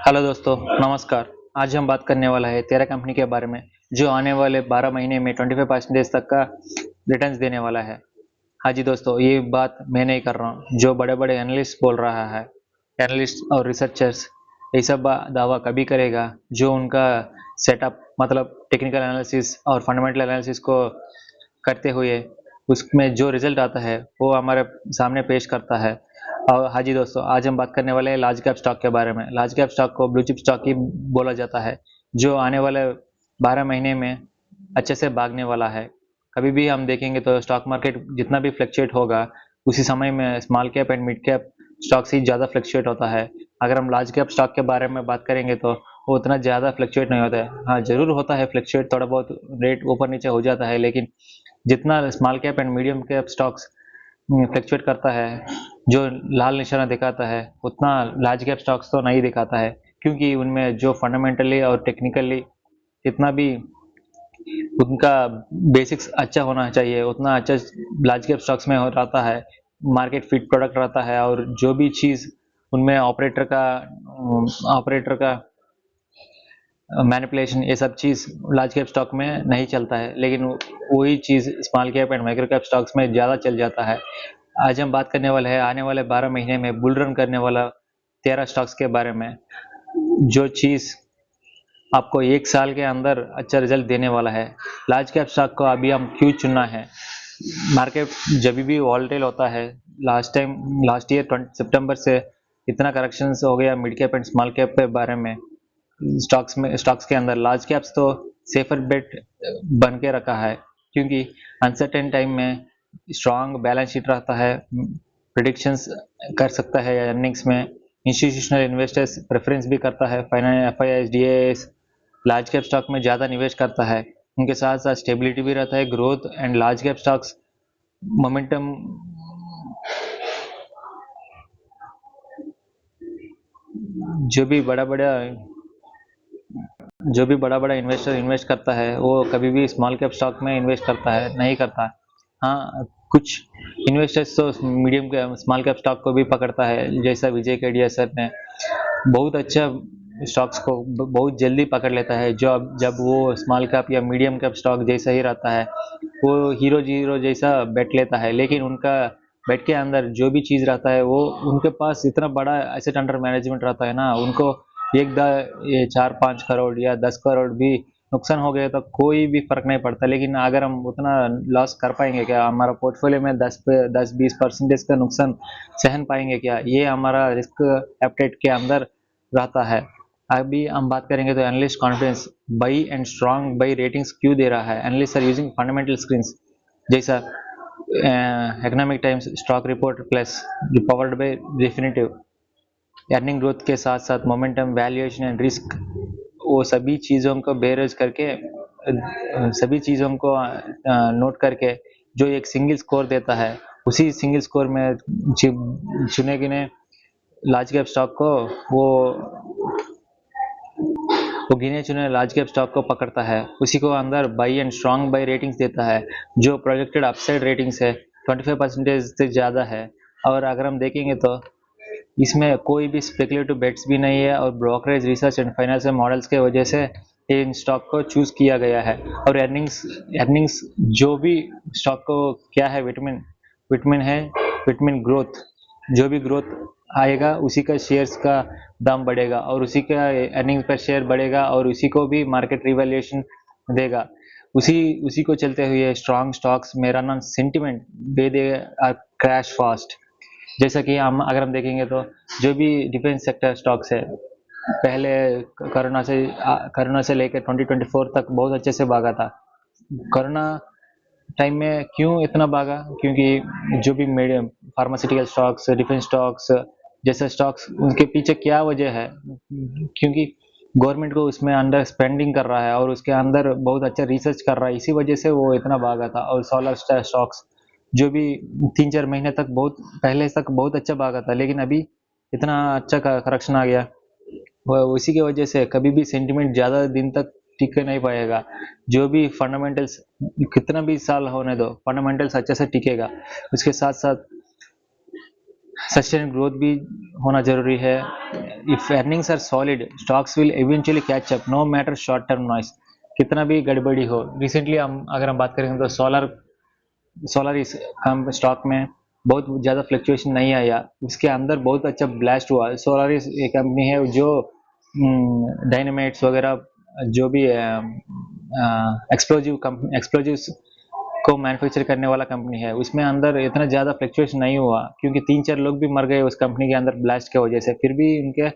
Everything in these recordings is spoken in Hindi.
हेलो दोस्तों, नमस्कार। आज हम बात करने वाला है तेरा कंपनी के बारे में, जो आने वाले 12 महीने में 25% तक का रिटर्न्स देने वाला है। हाँ जी दोस्तों, ये बात मैं नहीं कर रहा हूँ, जो बड़े-बड़े एनालिस्ट बोल रहा है। एनालिस्ट और रिसर्चर्स ये सब दावा कभी करेगा, जो उनका सेटअप मतलब टेक्निकल एनालिसिस और फंडामेंटल एनालिसिस को करते हुए उसमें जो रिजल्ट आता है वो हमारे सामने पेश करता है। और हाँ जी दोस्तों, आज हम बात करने वाले हैं लार्ज कैप स्टॉक के बारे में। लार्ज कैप स्टॉक को ब्लू चिप स्टॉक ही बोला जाता है, जो आने वाले 12 महीने में अच्छे से भागने वाला है। कभी भी हम देखेंगे तो स्टॉक मार्केट जितना भी फ्लक्चुएट होगा, उसी समय में small cap and mid cap stocks ही ज़्यादा फ्लक्चुएट होता है। अगर हम लार्ज कैप स्टॉक के बारे में बात करेंगे तो वो उतना ज़्यादा फ्लक्चुएट नहीं होता है। हाँ, ज़रूर होता है फ्लक्चुएट, थोड़ा बहुत रेट ऊपर नीचे हो जाता है, लेकिन जितना small cap and medium cap stocks fluctuate करता है, जो लाल निशाना दिखाता है, उतना लार्ज कैप स्टॉक्स तो नहीं दिखाता है, क्योंकि उनमें जो फंडामेंटली और टेक्निकली जितना भी उनका बेसिक्स अच्छा होना चाहिए, उतना अच्छा लार्ज कैप स्टॉक्स में हो रहता है। मार्केट फिट प्रोडक्ट रहता है, और जो भी चीज़ उनमें ऑपरेटर का मैनिपुलेशन, ये सब चीज़ लार्ज कैप स्टॉक में नहीं चलता है, लेकिन वही चीज़ small cap and micro cap stocks में ज़्यादा चल जाता है। आज हम बात करने वाले हैं आने वाले 12 महीने में बुल रन करने वाला 13 स्टॉक्स के बारे में, जो चीज़ आपको 1 साल के अंदर अच्छा रिजल्ट देने वाला है। लार्ज कैप स्टॉक को अभी हम क्यों चुनना है? मार्केट जब भी वॉलेटाइल होता है, लास्ट ईयर 20 सितंबर से इतना करेक्शंस हो गया mid cap and small cap के बारे में। स्टॉक्स के अंदर लार्ज कैप्स तो सेफर बेट बन के रखा है, क्योंकि अनसर्टेन टाइम में स्ट्रांग बैलेंस शीट रहता है, प्रिडिक्शंस कर सकता है अर्निंग्स में। इंस्टीट्यूशनल इन्वेस्टर्स प्रेफरेंस भी करता है, FIIs DS large cap stock में ज़्यादा निवेश करता है। उनके साथ साथ स्टेबिलिटी भी रहता है, growth and large cap stocks momentum. जो भी बड़ा बड़ा जो भी बड़ा बड़ा इन्वेस्टर इन्वेस्ट करता है, वो कभी भी स्मॉल कैप स्टॉक में इन्वेस्ट करता है नहीं करता। हाँ, कुछ इन्वेस्टर्स तो मीडियम के स्मॉल कैप स्टॉक को भी पकड़ता है, जैसा विजय केडिया सर ने बहुत अच्छा स्टॉक्स को बहुत जल्दी पकड़ लेता है। जो जब वो स्मॉल कैप या मीडियम कैप स्टॉक जैसा ही रहता है, वो हीरो जीरो जैसा बेट लेता है, लेकिन उनका बेट के अंदर जो भी चीज़ रहता है, वो उनके पास इतना बड़ा एसेट अंडर मैनेजमेंट रहता है ना, उनको ये 4-5 करोड़ या 10 करोड़ भी नुकसान हो गया तो कोई भी फर्क नहीं पड़ता। लेकिन अगर हम उतना लॉस कर पाएंगे क्या, हमारा पोर्टफोलियो में 10-20% का नुकसान सहन पाएंगे क्या, ये हमारा रिस्क एप्टाइट के अंदर रहता है। अभी हम बात करेंगे तो analyst confidence buy and strong buy ratings क्यों दे रहा है। Analyst are using fundamental screens, जैसा Economic Times stock report plus powered by definitive earning growth के साथ साथ मोमेंटम वैल्यूएशन एंड रिस्क, वो सभी चीज़ों को बेरेज करके सभी चीज़ों को नोट करके जो एक सिंगल स्कोर देता है, उसी सिंगल स्कोर में चुने गिने लार्ज कैप स्टॉक को वो वो गिने चुने लार्ज कैप स्टॉक को पकड़ता है, उसी को अंदर by and strong buy ratings देता है, जो प्रोजेक्टेड अपसाइड रेटिंग्स है 25% से ज़्यादा है। और अगर हम देखेंगे तो इसमें कोई भी स्पेकुलेटिव बेट्स भी नहीं है, और brokerage research and financial models के वजह से इन स्टॉक को चूज किया गया है। और अर्निंग्स जो भी स्टॉक को क्या है, विटामिन विटामिन है, विटामिन ग्रोथ, जो भी ग्रोथ आएगा उसी का शेयर्स का दाम बढ़ेगा, और उसी का अर्निंग पर शेयर बढ़ेगा, और उसी को भी मार्केट रिवैल्यूएशन देगा। उसी उसी को चलते हुए स्ट्रॉन्ग स्टॉक्स मेरा नाम सेंटिमेंट दे क्रैश फास्ट। जैसा कि हम अगर हम देखेंगे तो जो भी डिफेंस सेक्टर स्टॉक्स है, पहले कोरोना से लेकर 2024 तक बहुत अच्छे से भागा था। कोरोना टाइम में क्यों इतना भागा, क्योंकि जो भी medium pharmaceutical stocks, defence stocks जैसे स्टॉक्स, उनके पीछे क्या वजह है, क्योंकि गवर्नमेंट को उसमें अंडर स्पेंडिंग कर रहा है और उसके अंदर बहुत अच्छा रिसर्च कर रहा है, इसी वजह से वो इतना भागा था। और सोलर स्टॉक्स जो भी 3-4 महीने तक बहुत पहले तक बहुत अच्छा भागा था, लेकिन अभी इतना अच्छा करेक्शन आ गया, उसी की वजह से कभी भी सेंटिमेंट ज़्यादा दिन तक टिक नहीं पाएगा। जो भी फंडामेंटल्स कितना भी साल होने दो, फंडामेंटल्स अच्छे से टिकेगा। उसके साथ साथ सस्टेन ग्रोथ भी होना जरूरी है। If earnings are solid stocks will eventually catch up no matter short term noise. कितना भी गड़बड़ी हो, रिसेंटली हम अगर हम बात करेंगे तो सोलर इस स्टॉक में बहुत ज़्यादा फ्लक्चुएशन नहीं आया, उसके अंदर बहुत अच्छा ब्लास्ट हुआ। सोलर इस एक कंपनी है जो डायनामाइट्स वगैरह जो भी एक्सप्लोजिव को मैन्युफैक्चर करने वाला कंपनी है, उसमें अंदर इतना ज़्यादा फ्लक्चुएशन नहीं हुआ क्योंकि 3-4 लोग भी मर गए उस कंपनी के अंदर ब्लास्ट की वजह से, फिर भी उनके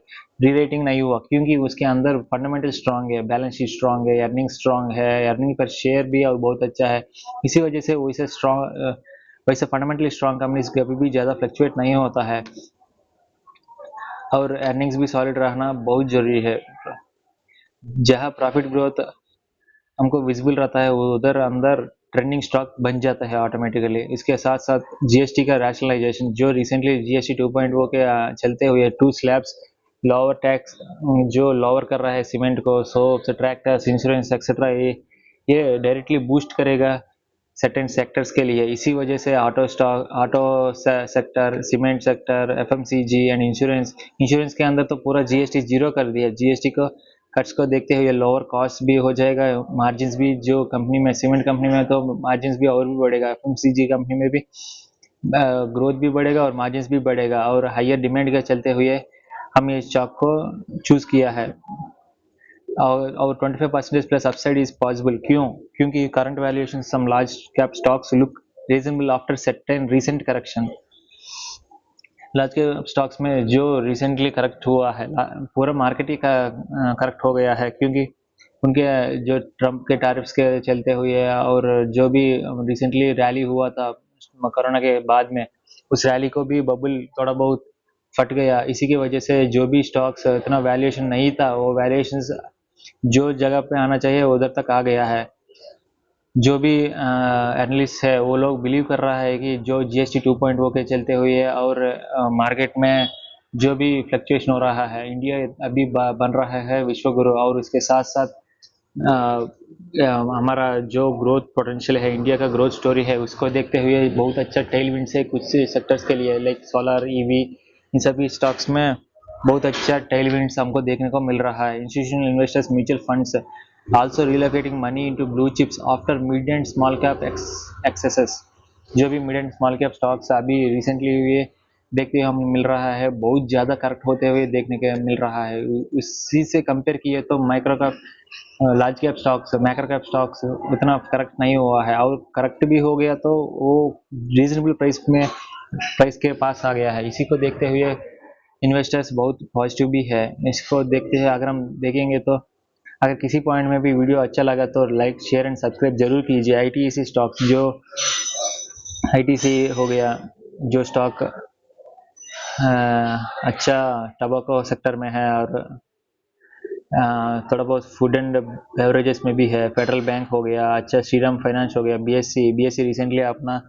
री रेटिंग नहीं हुआ क्योंकि उसके अंदर फंडामेंटल स्ट्रांग है, बैलेंस शीट स्ट्रांग है, अर्निंग स्ट्रांग है, अर्निंग पर शेयर भी और बहुत अच्छा है। इसी वजह से वैसे स्ट्रांग वैसे फंडामेंटली स्ट्रांग कंपनीज कभी भी ज़्यादा फ्लक्चुएट नहीं होता है और अर्निंग्स भी सॉलिड रहना बहुत ज़रूरी है। जहाँ प्रॉफिट ग्रोथ हमको विजिबल रहता है उधर अंदर ट्रेंडिंग स्टॉक बन जाता है ऑटोमेटिकली। इसके साथ साथ जीएसटी का रैशनलाइजेशन जो रिसेंटली जीएसटी 2.0 के चलते हुए 2 स्लैब्स लोअर टैक्स जो लोअर कर रहा है सीमेंट को, सोप्स, ट्रैक्टर्स, इंश्योरेंस एक्सेट्रा, ये डायरेक्टली बूस्ट करेगा सर्टेन सेक्टर्स के लिए। इसी वजह से auto sector, cement sector, FMCG and insurance के अंदर तो पूरा जीएसटी जीरो कर दिया। जीएसटी को कट्स को देखते हुए लोअर कॉस्ट भी हो जाएगा, मार्जिन्स भी जो कंपनी में सीमेंट कंपनी में तो मार्जिन्स भी और भी बढ़ेगा, एफएमसीजी कंपनी में भी ग्रोथ भी बढ़ेगा और मार्जिन्स भी बढ़ेगा और हायर डिमांड के चलते हुए हम ये स्टॉक को चूज किया है। और 25% प्लस अपसाइड इज पॉसिबल। क्यों? क्योंकि current valuation some large cap stocks look reasonable after certain recent correction. Large cap stocks में जो रिसेंटली करेक्ट हुआ है, पूरा मार्केट ही का करेक्ट हो गया है क्योंकि उनके जो ट्रम्प के टैरिफ्स के चलते हुए और जो भी रिसेंटली रैली हुआ था कोरोना के बाद में, उस रैली को भी बबल थोड़ा बहुत फट गया। इसी की वजह से जो भी स्टॉक्स इतना वैल्यूएशन नहीं था वो वैल्यूएशंस जो जगह पे आना चाहिए उधर तक आ गया है। जो भी एनालिस्ट है वो लोग बिलीव कर रहा है कि जो जीएसटी 2.0 के चलते हुए और मार्केट में जो भी फ्लक्चुएशन हो रहा है, इंडिया अभी बन रहा है विश्व गुरु और उसके साथ साथ हमारा जो ग्रोथ पोटेंशियल है, इंडिया का ग्रोथ स्टोरी है, उसको देखते हुए बहुत अच्छा टेल विंड है कुछ सेक्टर्स के लिए लाइक सोलर, ईवी, इन सभी स्टॉक्स में बहुत अच्छा टेल विंड्स हमको देखने को मिल रहा है। Institutional investors, mutual funds also relocating money into blue chips after mid and small cap excesses। जो भी mid and small cap stocks अभी रिसेंटली हुए देखते हमें मिल रहा है, बहुत ज़्यादा करेक्ट होते हुए देखने के मिल रहा है। उसी से कंपेयर किए तो micro cap large cap stocks, macro cap stocks उतना करेक्ट नहीं हुआ है और करेक्ट भी हो गया तो वो रीजनेबल प्राइस के पास आ गया है। इसी को देखते हुए इन्वेस्टर्स बहुत पॉजिटिव भी है। इसको देखते हुए अगर हम देखेंगे तो अगर किसी पॉइंट में भी वीडियो अच्छा लगा तो लाइक, शेयर एंड सब्सक्राइब जरूर कीजिए। आईटीसी स्टॉक्स जो आईटीसी हो गया जो स्टॉक अच्छा टबैको सेक्टर में है और थोड़ा बहुत फूड एंड बेवरेजेस में भी है। फेडरल बैंक हो गया अच्छा, श्रीराम फाइनेंस हो गया, बीएससी रिसेंटली अपना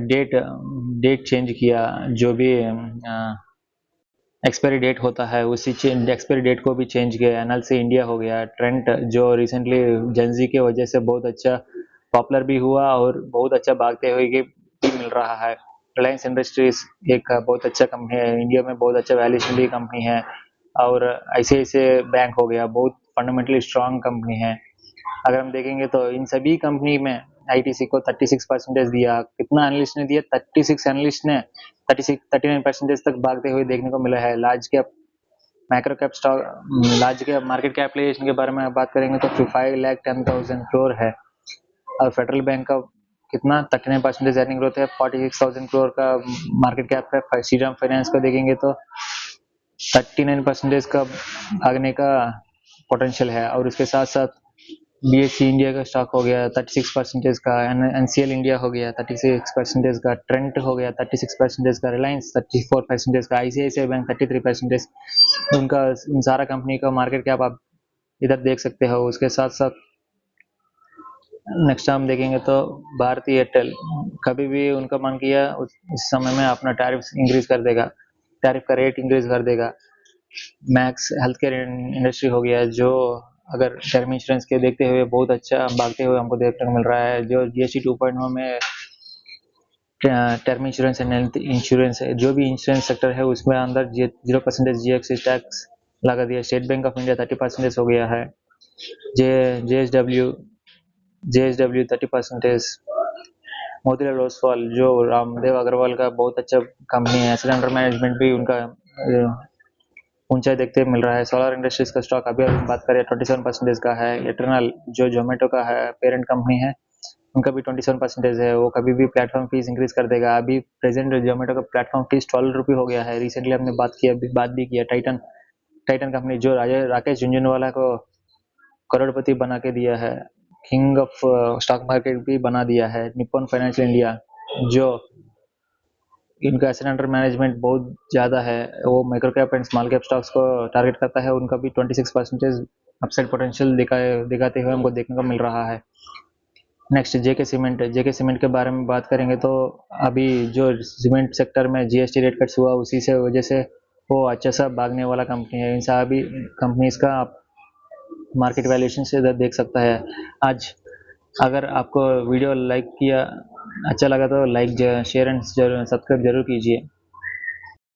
डेट चेंज किया। जो भी एक्सपायरी डेट होता है उसी एक्सपायरी डेट को भी चेंज किया। एनएलसी इंडिया हो गया, ट्रेंट जो रिसेंटली जनजी के वजह से बहुत अच्छा पॉपुलर भी हुआ और बहुत अच्छा भागते हुए भी मिल रहा है। रिलायंस इंडस्ट्रीज एक बहुत अच्छा कंपनी है, इंडिया में बहुत अच्छा वैल्यूएशन भी कंपनी है। और आईसीआईसीआई बैंक हो गया, बहुत फंडामेंटली स्ट्रांग कंपनी है। अगर हम देखेंगे तो इन सभी कंपनी में आईटीसी को 36% दिया। कितना एनालिस्ट ने दिया? 36 एनालिस्ट ने 39% तक भागते हुए देखने को मिला है। Large cap micro cap stock, large cap market capitalisation के बारे में बात करेंगे तो 5,10,000 करोड़ है। और फेडरल बैंक का कितना 39% अर्निंग ग्रोथ है, 46,000 करोड़ का मार्केट कैप है। श्रीराम फाइनेंस को देखेंगे तो 39% का भागने का पोटेंशियल है। और उसके साथ साथ बीएससी इंडिया का स्टॉक हो गया 36% का, एनसीएल इंडिया हो गया 36% का, ट्रेंट हो गया 36% का, रिलायंस 34% का, आईसीआईसीआई बैंक 33%। उनका उन सारा कंपनी का मार्केट कैप आप इधर देख सकते हो। उसके साथ साथ नेक्स्ट हम देखेंगे तो भारतीय एयरटेल, कभी भी उनका मन किया उस समय में अपना टैरिफ इंक्रीज कर देगा, टैरिफ का रेट इंक्रीज कर देगा। मैक्स हेल्थ केयर इंडस्ट्री हो गया जो अगर टर्म इंश्योरेंस के देखते हुए बहुत अच्छा भागते हुए हमको देखने को मिल रहा है। जो जीएसटी 2.0 में term insurance and health insurance है, जो भी इंश्योरेंस सेक्टर है उसमें अंदर 0% GST टैक्स लगा दिया। स्टेट बैंक ऑफ इंडिया 30% हो गया है। JSW 30%। मोतीलाल ओसवाल जो रामदेव अग्रवाल का बहुत अच्छा कंपनी है, एसेट अंडर मैनेजमेंट भी उनका ऊंचाई देखते मिल रहा है। सोलर इंडस्ट्रीज का स्टॉक अभी बात करें 27% का है। इटरनल जो जोमेटो का है पेरेंट कंपनी है, उनका भी 27% है। वो कभी भी प्लेटफॉर्म फीस इंक्रीज कर देगा। अभी प्रेजेंट जोमेटो का प्लेटफॉर्म फीस 12 रुपये हो गया है। रिसेंटली हमने बात भी किया टाइटन कंपनी जो राकेश झुंझुनवाला को करोड़पति बना के दिया है, किंग ऑफ स्टॉक मार्केट भी बना दिया है। निप्पॉन फाइनेंशियल इंडिया जो इनका एसेट अंडर मैनेजमेंट बहुत ज़्यादा है, वो micro cap and small cap stocks को टारगेट करता है। उनका भी 26% अपसाइड पोटेंशियल दिखाते हुए हमको देखने को मिल रहा है। नेक्स्ट जेके सीमेंट के बारे में बात करेंगे तो अभी जो सीमेंट सेक्टर में GST रेट कट्स हुआ, उसी से वजह से वो अच्छा सा भागने वाला कंपनी है। इन सभी कंपनीज का आप मार्केट वैल्यूएशन से देख सकता है। आज अगर आपको वीडियो लाइक किया अच्छा लगा तो लाइक शेयर एंड सब्सक्राइब जरूर कीजिए।